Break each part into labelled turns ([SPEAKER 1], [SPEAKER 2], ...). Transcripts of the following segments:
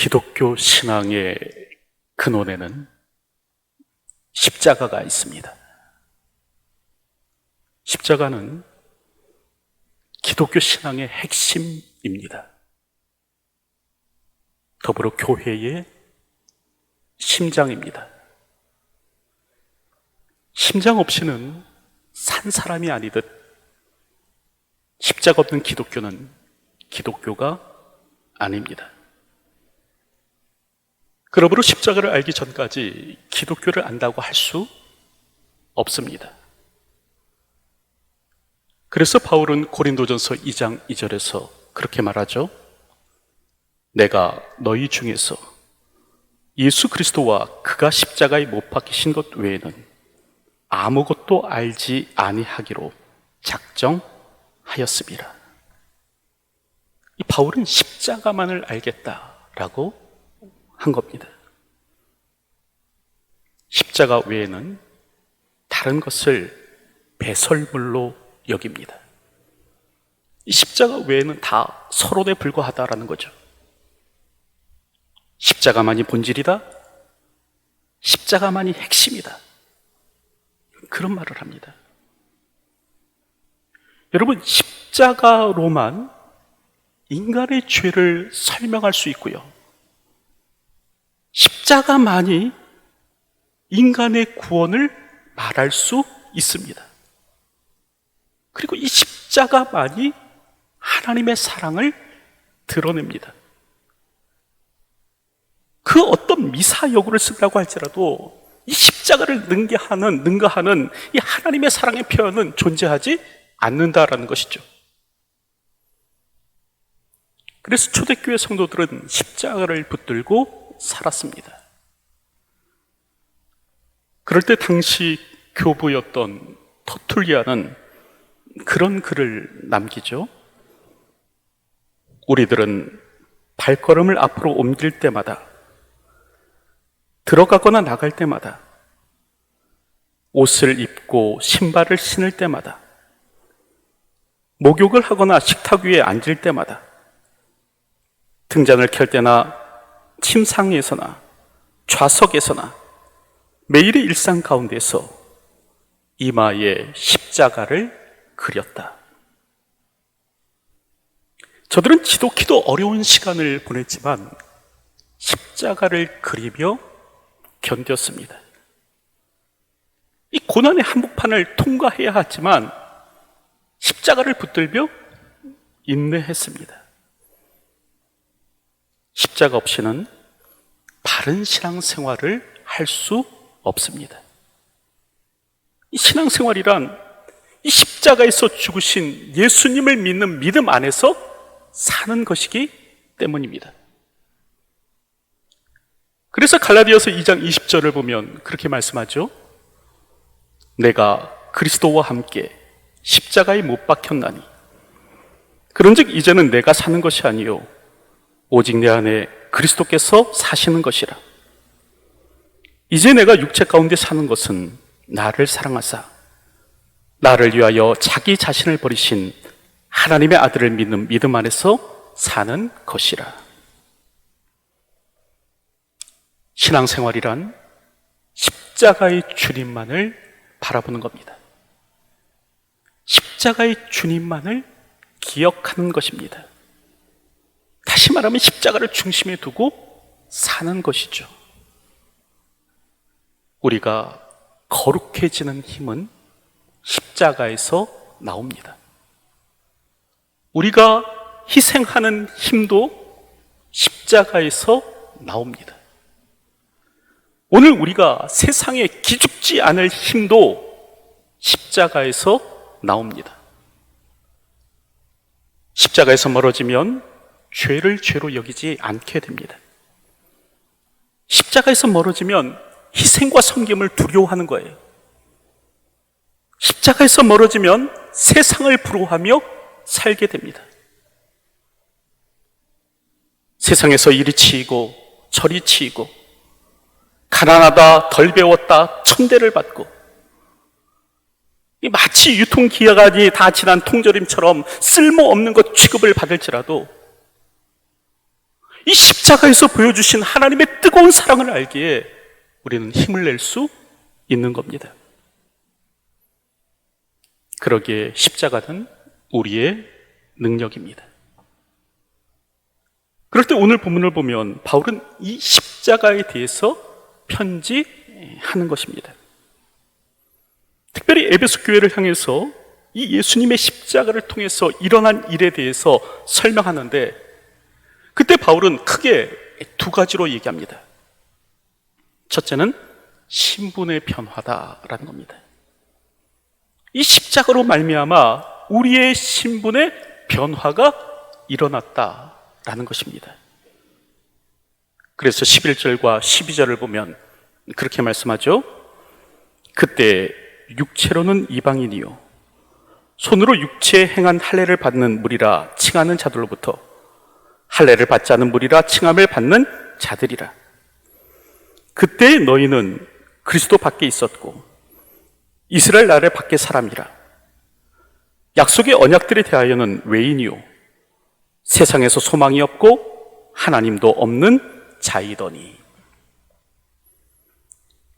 [SPEAKER 1] 기독교 신앙의 근원에는 십자가가 있습니다. 십자가는 기독교 신앙의 핵심입니다. 더불어 교회의 심장입니다. 심장 없이는 산 사람이 아니듯 십자가 없는 기독교는 기독교가 아닙니다. 그러므로 십자가를 알기 전까지 기독교를 안다고 할 수 없습니다. 그래서 바울은 고린도전서 2장 2절에서 그렇게 말하죠. 내가 너희 중에서 예수 그리스도와 그가 십자가에 못 박히신 것 외에는 아무것도 알지 아니하기로 작정하였습니다. 이 바울은 십자가만을 알겠다라고 한 겁니다. 십자가 외에는 다른 것을 배설물로 여깁니다. 이 십자가 외에는 다 서론에 불과하다라는 거죠. 십자가만이 본질이다. 십자가만이 핵심이다. 그런 말을 합니다. 여러분, 십자가로만 인간의 죄를 설명할 수 있고요. 십자가만이 인간의 구원을 말할 수 있습니다. 그리고 이 십자가만이 하나님의 사랑을 드러냅니다. 그 어떤 미사여구를 쓴다고 할지라도 이 십자가를 능가하는 이 하나님의 사랑의 표현은 존재하지 않는다라는 것이죠. 그래서 초대교회 성도들은 십자가를 붙들고 살았습니다. 그럴 때 당시 교부였던 터툴리아는 그런 글을 남기죠. 우리들은 발걸음을 앞으로 옮길 때마다, 들어가거나 나갈 때마다, 옷을 입고 신발을 신을 때마다, 목욕을 하거나 식탁 위에 앉을 때마다, 등잔을 켤 때나 침상에서나 좌석에서나 매일의 일상 가운데서 이마에 십자가를 그렸다. 저들은 지독히도 어려운 시간을 보냈지만 십자가를 그리며 견뎠습니다. 이 고난의 한복판을 통과해야 하지만 십자가를 붙들며 인내했습니다. 십자가 없이는 바른 신앙생활을 할 수 없습니다. 이 신앙생활이란 이 십자가에서 죽으신 예수님을 믿는 믿음 안에서 사는 것이기 때문입니다. 그래서 갈라디아서 2장 20절을 보면 그렇게 말씀하죠. 내가 그리스도와 함께 십자가에 못 박혔나니 그런즉 이제는 내가 사는 것이 아니요 오직 내 안에 그리스도께서 사시는 것이라. 이제 내가 육체 가운데 사는 것은 나를 사랑하사 나를 위하여 자기 자신을 버리신 하나님의 아들을 믿는 믿음 안에서 사는 것이라. 신앙생활이란 십자가의 주님만을 바라보는 겁니다. 십자가의 주님만을 기억하는 것입니다. 다시 말하면 십자가를 중심에 두고 사는 것이죠. 우리가 거룩해지는 힘은 십자가에서 나옵니다. 우리가 희생하는 힘도 십자가에서 나옵니다. 오늘 우리가 세상에 기죽지 않을 힘도 십자가에서 나옵니다. 십자가에서 멀어지면 죄를 죄로 여기지 않게 됩니다. 십자가에서 멀어지면 희생과 섬김을 두려워하는 거예요. 십자가에서 멀어지면 세상을 부러워하며 살게 됩니다. 세상에서 이리 치이고 저리 치이고 가난하다, 덜 배웠다, 천대를 받고 마치 유통기한이 다 지난 통조림처럼 쓸모없는 것 취급을 받을지라도 이 십자가에서 보여주신 하나님의 뜨거운 사랑을 알기에 우리는 힘을 낼 수 있는 겁니다. 그러기에 십자가는 우리의 능력입니다. 그럴 때 오늘 본문을 보면 바울은 이 십자가에 대해서 편지하는 것입니다. 특별히 에베소 교회를 향해서 이 예수님의 십자가를 통해서 일어난 일에 대해서 설명하는데, 그때 바울은 크게 두 가지로 얘기합니다. 첫째는 신분의 변화다라는 겁니다. 이 십자가로 말미암아 우리의 신분의 변화가 일어났다라는 것입니다. 그래서 11절과 12절을 보면 그렇게 말씀하죠. 그때 육체로는 이방인이요 손으로 육체에 행한 할례를 받는 무리라 칭하는 자들로부터 할례를 받지 않은 무리라 칭함을 받는 자들이라. 그때 너희는 그리스도 밖에 있었고 이스라엘 나라의 밖에 사람이라. 약속의 언약들에 대하여는 외인이요 세상에서 소망이 없고 하나님도 없는 자이더니.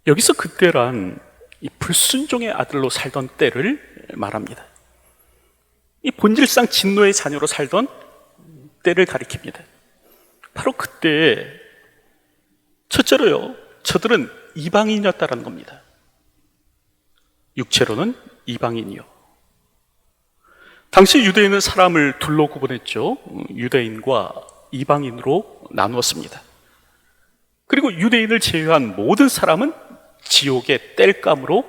[SPEAKER 1] 여기서 그때란 이 불순종의 아들로 살던 때를 말합니다. 이 본질상 진노의 자녀로 살던 때를 가리킵니다. 바로 그때 첫째로요, 저들은 이방인이었다라는 겁니다. 육체로는 이방인이요. 당시 유대인은 사람을 둘로 구분했죠. 유대인과 이방인으로 나누었습니다. 그리고 유대인을 제외한 모든 사람은 지옥의 땔감으로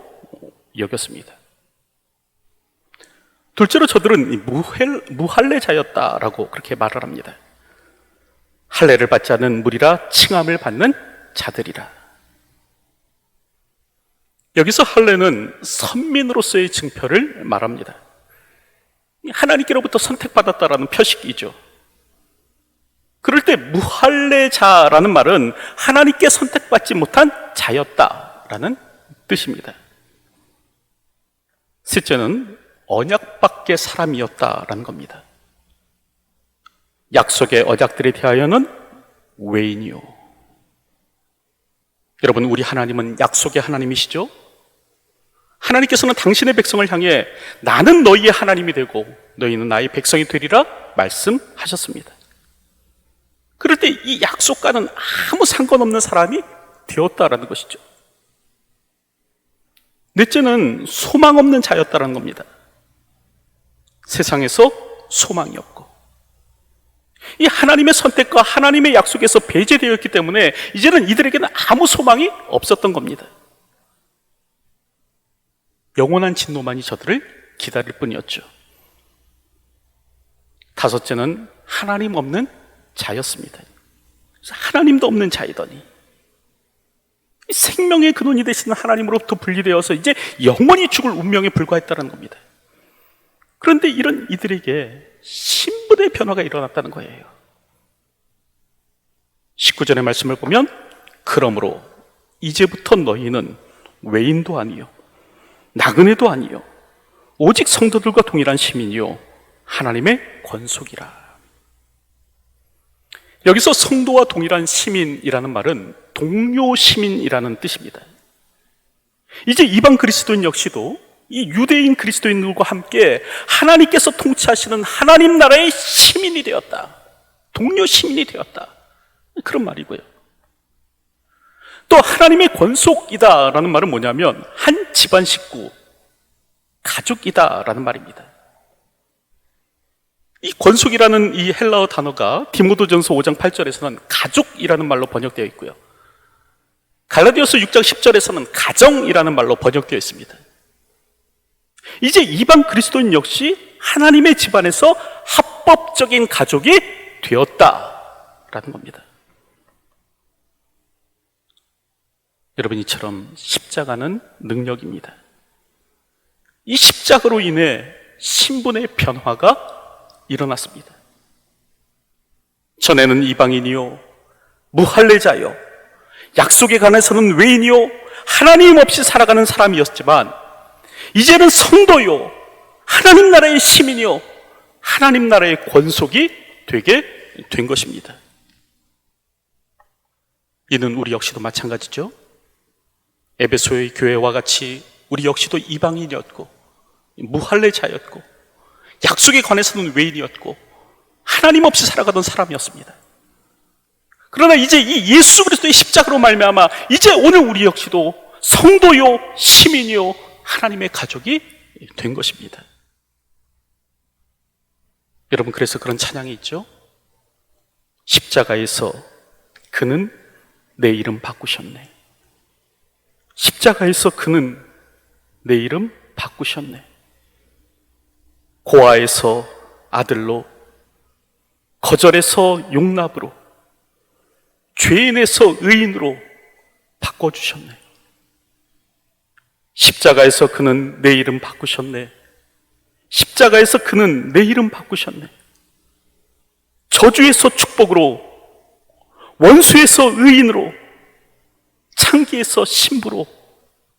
[SPEAKER 1] 여겼습니다. 둘째로 저들은 무할례자였다라고 그렇게 말을 합니다. 할례를 받지 않은 무리라 칭함을 받는 자들이라. 여기서 할례는 선민으로서의 증표를 말합니다. 하나님께로부터 선택받았다라는 표식이죠. 그럴 때 무할례자라는 말은 하나님께 선택받지 못한 자였다라는 뜻입니다. 셋째는 언약 밖의 사람이었다라는 겁니다. 약속의 언약들에 대하여는 외인이요. 여러분, 우리 하나님은 약속의 하나님이시죠? 하나님께서는 당신의 백성을 향해 나는 너희의 하나님이 되고 너희는 나의 백성이 되리라 말씀하셨습니다. 그럴 때 이 약속과는 아무 상관없는 사람이 되었다라는 것이죠. 넷째는 소망 없는 자였다라는 겁니다. 세상에서 소망이 없고 이 하나님의 선택과 하나님의 약속에서 배제되어 있기 때문에 이제는 이들에게는 아무 소망이 없었던 겁니다. 영원한 진노만이 저들을 기다릴 뿐이었죠. 다섯째는 하나님 없는 자였습니다. 하나님도 없는 자이더니 생명의 근원이 되시는 하나님으로부터 분리되어서 이제 영원히 죽을 운명에 불과했다는 겁니다. 그런데 이런 이들에게 신분의 변화가 일어났다는 거예요. 19절의 말씀을 보면 그러므로 이제부터 너희는 외인도 아니요 나그네도 아니요 오직 성도들과 동일한 시민이요 하나님의 권속이라. 여기서 성도와 동일한 시민이라는 말은 동료 시민이라는 뜻입니다. 이제 이방 그리스도인 역시도 이 유대인 그리스도인들과 함께 하나님께서 통치하시는 하나님 나라의 시민이 되었다. 동료 시민이 되었다. 그런 말이고요. 또 하나님의 권속이다라는 말은 뭐냐면 한 집안 식구, 가족이다라는 말입니다. 이 권속이라는 이 헬라어 단어가 디모데전서 5장 8절에서는 가족이라는 말로 번역되어 있고요. 갈라디아서 6장 10절에서는 가정이라는 말로 번역되어 있습니다. 이제 이방 그리스도인 역시 하나님의 집안에서 합법적인 가족이 되었다라는 겁니다. 여러분, 이처럼 십자가는 능력입니다. 이 십자가로 인해 신분의 변화가 일어났습니다. 전에는 이방인이요 무할례자요 약속에 관해서는 외인이요 하나님 없이 살아가는 사람이었지만 이제는 성도요 하나님 나라의 시민이요 하나님 나라의 권속이 되게 된 것입니다. 이는 우리 역시도 마찬가지죠. 에베소의 교회와 같이 우리 역시도 이방인이었고 무할례자였고 약속에 관해서는 외인이었고 하나님 없이 살아가던 사람이었습니다. 그러나 이제 이 예수 그리스도의 십자가로 말미암아 이제 오늘 우리 역시도 성도요 시민이요 하나님의 가족이 된 것입니다. 여러분, 그래서 그런 찬양이 있죠. 십자가에서 그는 내 이름 바꾸셨네. 십자가에서 그는 내 이름 바꾸셨네. 고아에서 아들로, 거절에서 용납으로, 죄인에서 의인으로 바꿔주셨네. 십자가에서 그는 내 이름 바꾸셨네. 십자가에서 그는 내 이름 바꾸셨네. 저주에서 축복으로, 원수에서 의인으로, 창기에서 신부로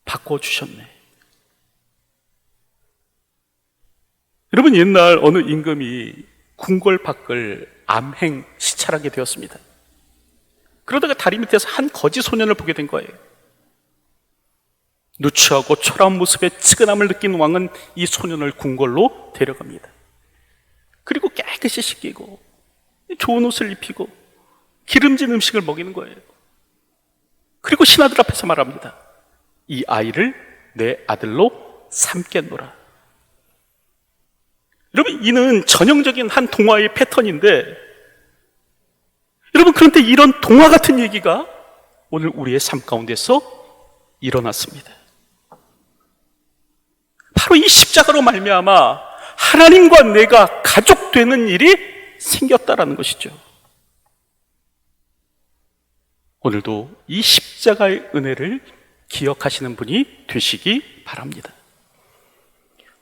[SPEAKER 1] 바꿔주셨네. 여러분, 옛날 어느 임금이 궁궐밖을 암행 시찰하게 되었습니다. 그러다가 다리 밑에서 한 거지 소년을 보게 된 거예요. 누추하고 초라한 모습에 측은함을 느낀 왕은 이 소년을 궁궐로 데려갑니다. 그리고 깨끗이 씻기고 좋은 옷을 입히고 기름진 음식을 먹이는 거예요. 그리고 신하들 앞에서 말합니다. 이 아이를 내 아들로 삼겠노라. 여러분, 이는 전형적인 한 동화의 패턴인데, 여러분, 그런데 이런 동화 같은 얘기가 오늘 우리의 삶 가운데서 일어났습니다. 바로 이 십자가로 말미암아 하나님과 내가 가족 되는 일이 생겼다라는 것이죠. 오늘도 이 십자가의 은혜를 기억하시는 분이 되시기 바랍니다.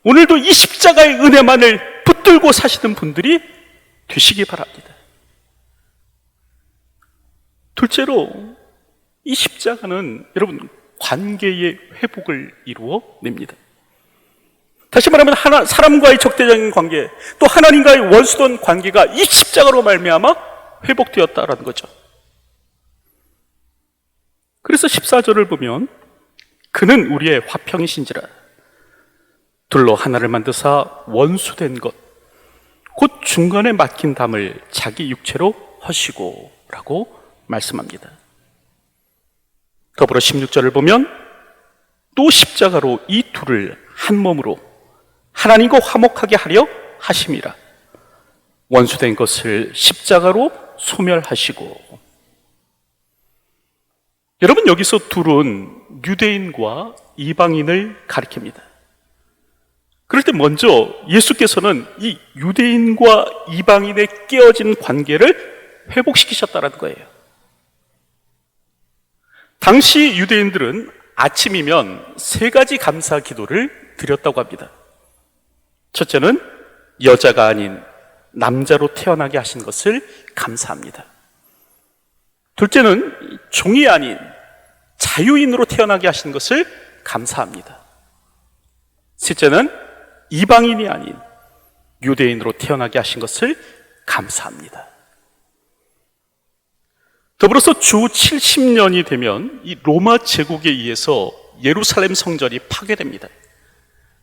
[SPEAKER 1] 오늘도 이 십자가의 은혜만을 붙들고 사시는 분들이 되시기 바랍니다. 둘째로, 이 십자가는 여러분 관계의 회복을 이루어냅니다. 다시 말하면 사람과의 적대적인 관계, 또 하나님과의 원수던 관계가 이 십자가로 말미암아 회복되었다라는 거죠. 그래서 14절을 보면 그는 우리의 화평이신지라 둘로 하나를 만드사 원수된 것 곧 중간에 막힌 담을 자기 육체로 허시고 라고 말씀합니다. 더불어 16절을 보면 또 십자가로 이 둘을 한 몸으로 하나님과 화목하게 하려 하심이라. 원수된 것을 십자가로 소멸하시고. 여러분, 여기서 둘은 유대인과 이방인을 가리킵니다. 그럴 때 먼저 예수께서는 이 유대인과 이방인의 깨어진 관계를 회복시키셨다는 거예요. 당시 유대인들은 아침이면 3가지 감사 기도를 드렸다고 합니다. 첫째는 여자가 아닌 남자로 태어나게 하신 것을 감사합니다. 둘째는 종이 아닌 자유인으로 태어나게 하신 것을 감사합니다. 셋째는 이방인이 아닌 유대인으로 태어나게 하신 것을 감사합니다. 더불어서 주 70년이 되면 이 로마 제국에 의해서 예루살렘 성전이 파괴됩니다.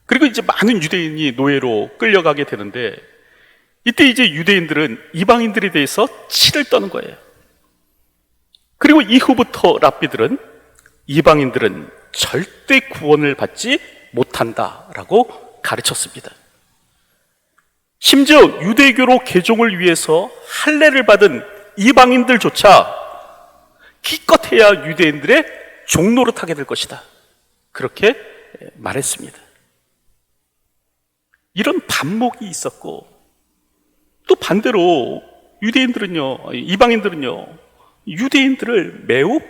[SPEAKER 1] 그리고 이제 많은 유대인이 노예로 끌려가게 되는데, 이때 이제 유대인들은 이방인들에 대해서 치를 떠는 거예요. 그리고 이후부터 랍비들은 이방인들은 절대 구원을 받지 못한다라고 가르쳤습니다. 심지어 유대교로 개종을 위해서 할례를 받은 이방인들조차 기껏해야 유대인들의 종노릇하게 될 것이다, 그렇게 말했습니다. 이런 반목이 있었고, 또 반대로 유대인들은요, 이방인들은요, 유대인들을 매우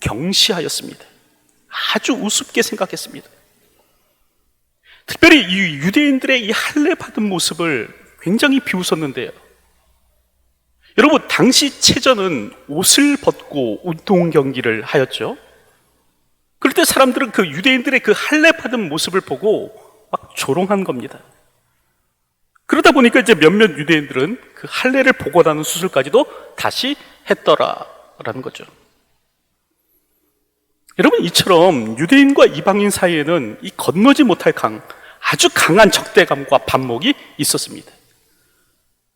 [SPEAKER 1] 경시하였습니다. 아주 우습게 생각했습니다. 특별히 이 유대인들의 이 할례 받은 모습을 굉장히 비웃었는데요. 여러분, 당시 체전은 옷을 벗고 운동 경기를 하였죠. 그럴 때 사람들은 그 유대인들의 그 할례 받은 모습을 보고 막 조롱한 겁니다. 그러다 보니까 이제 몇몇 유대인들은 그 할례를 보고 나는 수술까지도 다시 했더라라는 거죠. 여러분, 이처럼 유대인과 이방인 사이에는 이 건너지 못할 아주 강한 적대감과 반목이 있었습니다.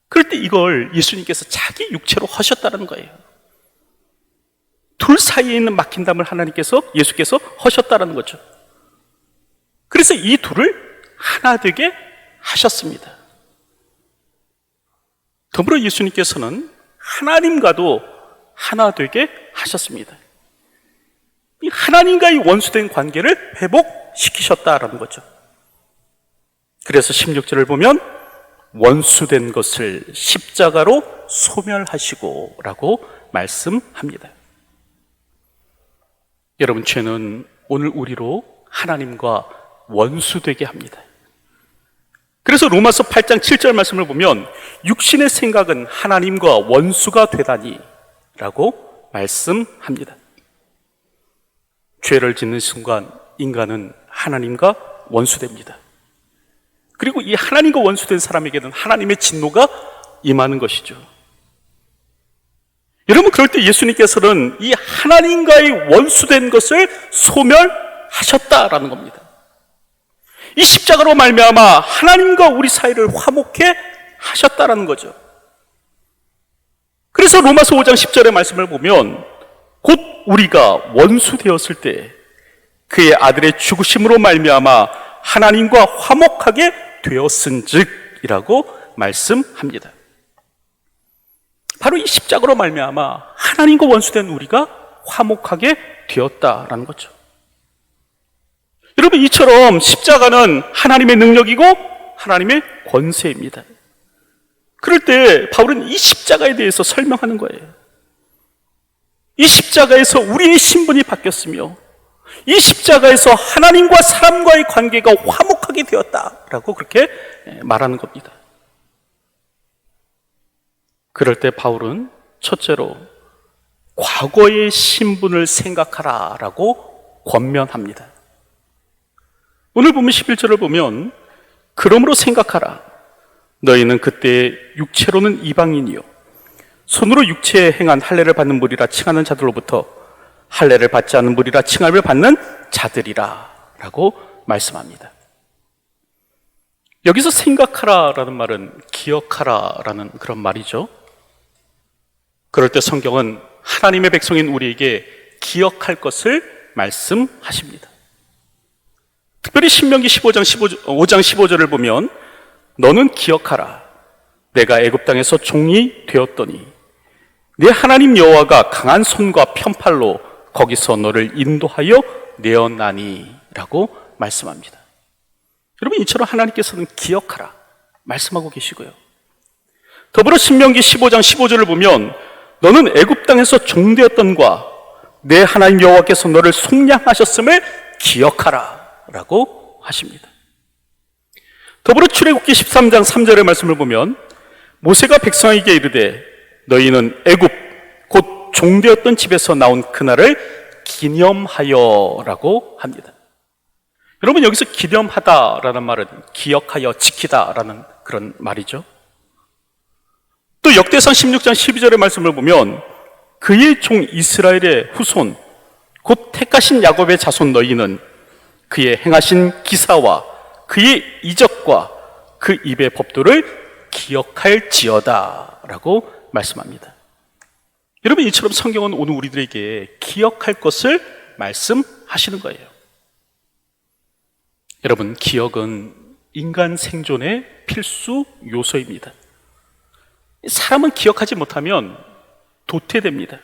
[SPEAKER 1] 그럴 때 이걸 예수님께서 자기 육체로 하셨다는 거예요. 둘 사이에 있는 막힌담을 예수께서 하셨다는 거죠. 그래서 이 둘을 하나 되게 하셨습니다. 더불어 예수님께서는 하나님과도 하나 되게 하셨습니다. 이 하나님과의 원수된 관계를 회복시키셨다라는 거죠. 그래서 16절을 보면 원수된 것을 십자가로 소멸하시고 라고 말씀합니다. 여러분, 죄는 오늘 우리로 하나님과 원수되게 합니다. 그래서 로마서 8장 7절 말씀을 보면 육신의 생각은 하나님과 원수가 되다니 라고 말씀합니다. 죄를 짓는 순간 인간은 하나님과 원수됩니다. 그리고 이 하나님과 원수된 사람에게는 하나님의 진노가 임하는 것이죠. 여러분, 그럴 때 예수님께서는 이 하나님과의 원수된 것을 소멸하셨다라는 겁니다. 이 십자가로 말미암아 하나님과 우리 사이를 화목해 하셨다라는 거죠. 그래서 로마서 5장 10절의 말씀을 보면 곧 우리가 원수 되었을 때 그의 아들의 죽으심으로 말미암아 하나님과 화목하게 되었은즉이라고 말씀합니다. 바로 이 십자가로 말미암아 하나님과 원수된 우리가 화목하게 되었다라는 거죠. 여러분, 이처럼 십자가는 하나님의 능력이고 하나님의 권세입니다. 그럴 때 바울은 이 십자가에 대해서 설명하는 거예요. 이 십자가에서 우리의 신분이 바뀌었으며 이 십자가에서 하나님과 사람과의 관계가 화목하게 되었다라고 그렇게 말하는 겁니다. 그럴 때 바울은 첫째로 과거의 신분을 생각하라라고 권면합니다. 오늘 보면 11절을 보면 그러므로 생각하라. 너희는 그때 육체로는 이방인이요 손으로 육체에 행한 할례를 받는 무리라 칭하는 자들로부터 할례를 받지 않는 무리라 칭함을 받는 자들이라 라고 말씀합니다. 여기서 생각하라라는 말은 기억하라라는 그런 말이죠. 그럴 때 성경은 하나님의 백성인 우리에게 기억할 것을 말씀하십니다. 특별히 신명기 5장 15절을 보면 너는 기억하라. 내가 애굽 땅에서 종이 되었더니 네 하나님 여호와가 강한 손과 편팔로 거기서 너를 인도하여 내었나니 라고 말씀합니다. 여러분, 이처럼 하나님께서는 기억하라 말씀하고 계시고요. 더불어 신명기 15장 15절을 보면 너는 애굽 땅에서 종되었던과 내 하나님 여호와께서 너를 속량하셨음을 기억하라 라고 하십니다. 더불어 출애굽기 13장 3절의 말씀을 보면 모세가 백성에게 이르되 너희는 애굽 곧 종되었던 집에서 나온 그날을 기념하여 라고 합니다. 여러분, 여기서 기념하다라는 말은 기억하여 지키다라는 그런 말이죠. 또 역대상 16장 12절의 말씀을 보면 그의 종 이스라엘의 후손 곧 택하신 야곱의 자손 너희는 그의 행하신 기사와 그의 이적과 그 입의 법도를 기억할지어다 라고 말씀합니다. 여러분, 이처럼 성경은 오늘 우리들에게 기억할 것을 말씀하시는 거예요. 여러분, 기억은 인간 생존의 필수 요소입니다. 사람은 기억하지 못하면 도태됩니다.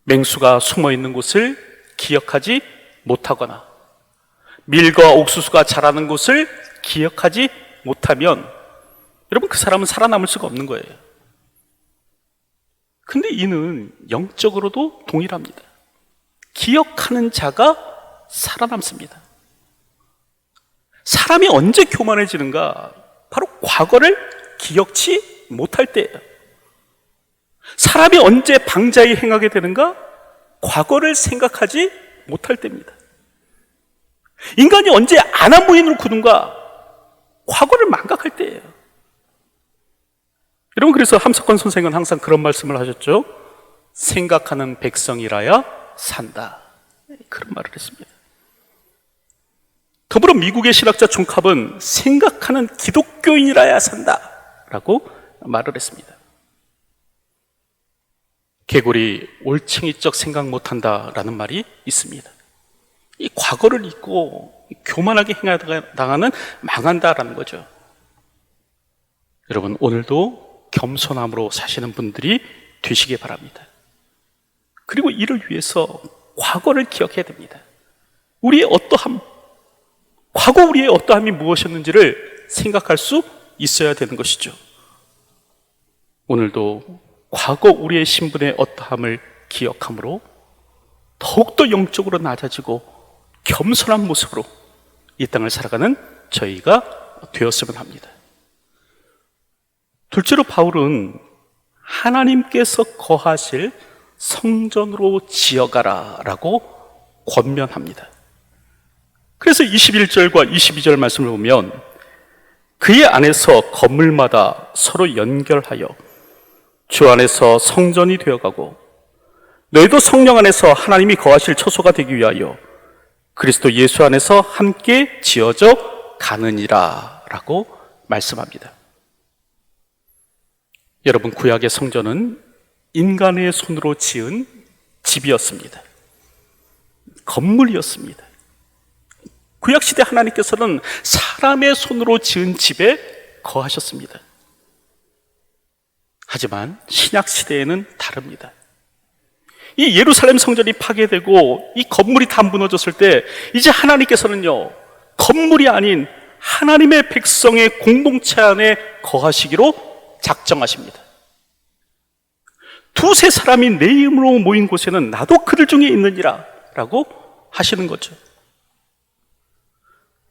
[SPEAKER 1] 맹수가 숨어 있는 곳을 기억하지 못하거나 밀과 옥수수가 자라는 곳을 기억하지 못하면 여러분, 그 사람은 살아남을 수가 없는 거예요. 근데 이는 영적으로도 동일합니다. 기억하는 자가 살아남습니다. 사람이 언제 교만해지는가? 바로 과거를 기억치 못할 때예요. 사람이 언제 방자히 행하게 되는가? 과거를 생각하지 못할 때입니다. 인간이 언제 안한무인으로 굳는가? 과거를 망각할 때예요. 여러분, 그래서 함석헌 선생은 항상 그런 말씀을 하셨죠. 생각하는 백성이라야 산다. 그런 말을 했습니다. 더불어 미국의 신학자 존 캅은 생각하는 기독교인이라야 산다라고 말을 했습니다. 개구리 올챙이적 생각 못한다라는 말이 있습니다. 이 과거를 잊고 교만하게 행하다가는 망한다라는 거죠. 여러분, 오늘도 겸손함으로 사시는 분들이 되시기 바랍니다. 그리고 이를 위해서 과거를 기억해야 됩니다. 우리의 어떠함, 과거 우리의 어떠함이 무엇이었는지를 생각할 수 있어야 되는 것이죠. 오늘도 과거 우리의 신분의 어떠함을 기억함으로 더욱더 영적으로 낮아지고 겸손한 모습으로 이 땅을 살아가는 저희가 되었으면 합니다. 둘째로 바울은 하나님께서 거하실 성전으로 지어가라 라고 권면합니다. 그래서 21절과 22절 말씀을 보면 그의 안에서 건물마다 서로 연결하여 주 안에서 성전이 되어가고 너희도 성령 안에서 하나님이 거하실 처소가 되기 위하여 그리스도 예수 안에서 함께 지어져 가느니라 라고 말씀합니다. 여러분, 구약의 성전은 인간의 손으로 지은 집이었습니다. 건물이었습니다. 구약시대 하나님께서는 사람의 손으로 지은 집에 거하셨습니다. 하지만 신약시대에는 다릅니다. 이 예루살렘 성전이 파괴되고 이 건물이 다 무너졌을 때 이제 하나님께서는요, 건물이 아닌 하나님의 백성의 공동체 안에 거하시기로 작정하십니다. 두세 사람이 내 이름으로 모인 곳에는 나도 그들 중에 있느니라 라고 하시는 거죠.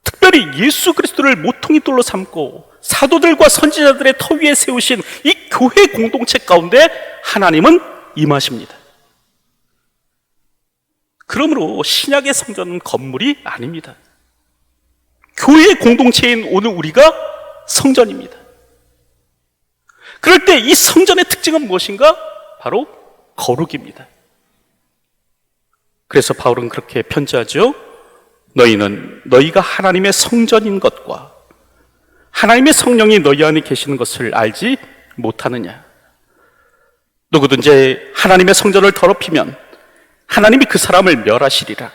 [SPEAKER 1] 특별히 예수 그리스도를 모퉁이 돌로 삼고 사도들과 선지자들의 터 위에 세우신 이 교회 공동체 가운데 하나님은 임하십니다. 그러므로 신약의 성전은 건물이 아닙니다. 교회의 공동체인 오늘 우리가 성전입니다. 그럴 때 이 성전의 특징은 무엇인가? 바로 거룩입니다. 그래서 바울은 그렇게 편지하죠. 너희는 너희가 하나님의 성전인 것과 하나님의 성령이 너희 안에 계시는 것을 알지 못하느냐. 누구든지 하나님의 성전을 더럽히면 하나님이 그 사람을 멸하시리라.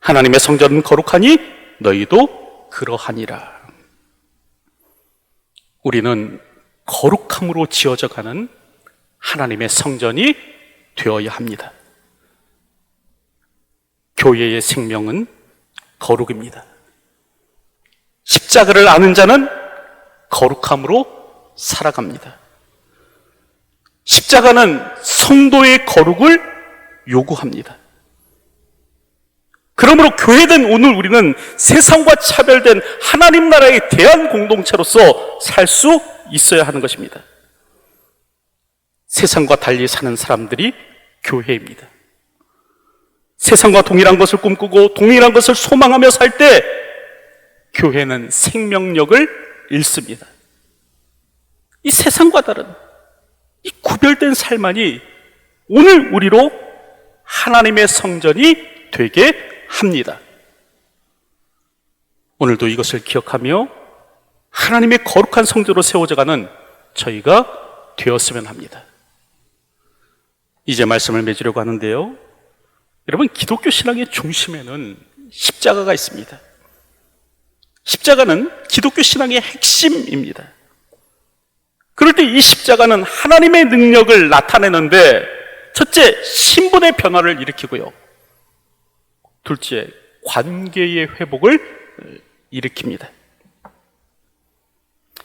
[SPEAKER 1] 하나님의 성전은 거룩하니 너희도 그러하니라. 우리는 거룩함으로 지어져 가는 하나님의 성전이 되어야 합니다. 교회의 생명은 거룩입니다. 십자가를 아는 자는 거룩함으로 살아갑니다. 십자가는 성도의 거룩을 요구합니다. 그러므로 교회된 오늘 우리는 세상과 차별된 하나님 나라의 대한 공동체로서 살 수 있어야 하는 것입니다. 세상과 달리 사는 사람들이 교회입니다. 세상과 동일한 것을 꿈꾸고 동일한 것을 소망하며 살 때 교회는 생명력을 잃습니다. 이 세상과 다른 이 구별된 삶만이 오늘 우리로 하나님의 성전이 되게 합니다. 오늘도 이것을 기억하며 하나님의 거룩한 성전으로 세워져가는 저희가 되었으면 합니다. 이제 말씀을 맺으려고 하는데요, 여러분, 기독교 신앙의 중심에는 십자가가 있습니다. 십자가는 기독교 신앙의 핵심입니다. 그럴 때 이 십자가는 하나님의 능력을 나타내는데, 첫째, 신분의 변화를 일으키고요, 둘째, 관계의 회복을 일으킵니다.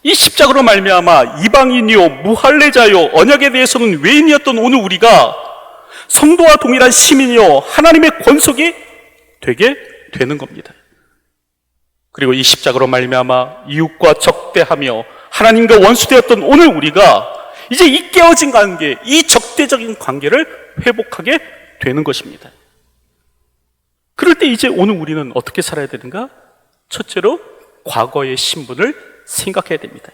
[SPEAKER 1] 이 십자가로 말미암아 이방인이요 무할례자요 언약에 대해서는 외인이었던 오늘 우리가 성도와 동일한 시민이요 하나님의 권속이 되게 되는 겁니다. 그리고 이 십자가로 말미암아 이웃과 적대하며 하나님과 원수되었던 오늘 우리가 이제 이 깨어진 관계, 이 적대적인 관계를 회복하게 되는 것입니다. 그럴 때 이제 오늘 우리는 어떻게 살아야 되는가? 첫째로 과거의 신분을 생각해야 됩니다.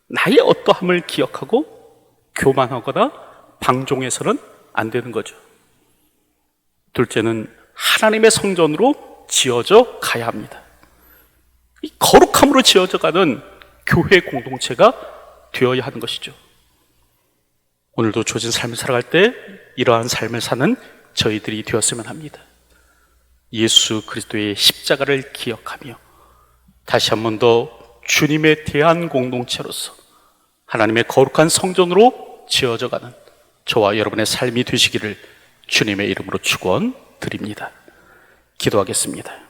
[SPEAKER 1] 나의 어떠함을 기억하고 교만하거나 방종해서는 안 되는 거죠. 둘째는 하나님의 성전으로 지어져 가야 합니다. 이 거룩함으로 지어져 가는 교회 공동체가 되어야 하는 것이죠. 오늘도 주어진 삶을 살아갈 때 이러한 삶을 사는 저희들이 되었으면 합니다. 예수 그리스도의 십자가를 기억하며 다시 한 번 더 주님의 대한 공동체로서 하나님의 거룩한 성전으로 지어져 가는 저와 여러분의 삶이 되시기를 주님의 이름으로 축원드립니다. 기도하겠습니다.